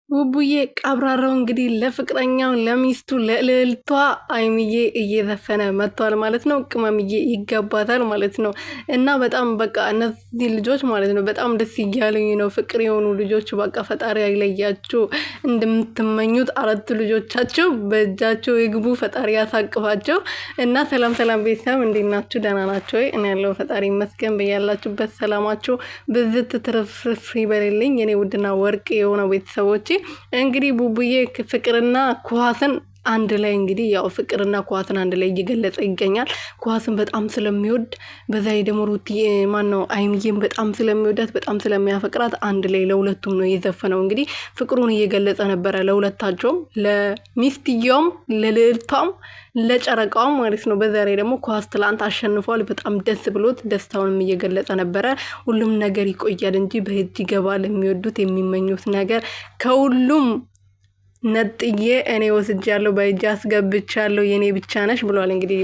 ቡቡዬ ቀብራራው እንግዲህ ለፍቅረኛው ለሚስቱ ለልዕልቷ አይምዬ እየዘፈነ መጥቷል ማለት ነው። ቅመምዬ ይገባታል ማለት ነው። እና በጣም በቃ እነዚህ ልጆች ማለት ነው በጣም ደስ እያሉኝ ነው። ፍቅር የሆኑ ልጆች በቃ ፈጣሪ አይለያችሁ። እንደምትመኙት 4 ልጆቻቸው በእጃቸው ይግቡ፣ ፈጣሪ ያሳቅፋቸው። እና ሰላም ሰላም ቤተሰብ እንዴት ናችሁ? ደህና ናቸው ወይ? እኔ ያለው ፈጣሪ ይመስገን። በያላችሁበት ሰላማችሁ ብዝት ትርፍርፍ ይበልልኝ የኔ ውድና ወርቅ የሆነው ቤተሰቦቼ። እንግዲህ ቡቡዬ ፍቅርና ኳስን አንድ ላይ እንግዲህ ያው ፍቅርና ኳስን አንድ ላይ እየገለጸ ይገኛል። ኳስን በጣም ስለሚወድ በዛ ላይ ደግሞ ሩቲ ማነው አይምዬም በጣም ስለሚወዳት በጣም ስለሚያፈቅራት አንድ ላይ ለሁለቱም ነው የዘፈነው። እንግዲህ ፍቅሩን እየገለጸ ነበረ ለሁለታቸውም፣ ለሚስትየውም፣ ለልዕልቷም፣ ለጨረቃውም ማለት ነው። በዛ ላይ ደግሞ ኳስ ትላንት አሸንፏል። በጣም ደስ ብሎት ደስታውንም እየገለጸ ነበረ። ሁሉም ነገር ይቆያል እንጂ በእጅ ይገባል። የሚወዱት የሚመኙት ነገር ከሁሉም ነጥዬ እኔ ወስጃለሁ፣ በእጅ አስገብቻለሁ፣ የኔ ብቻ ነሽ ብሏል እንግዲህ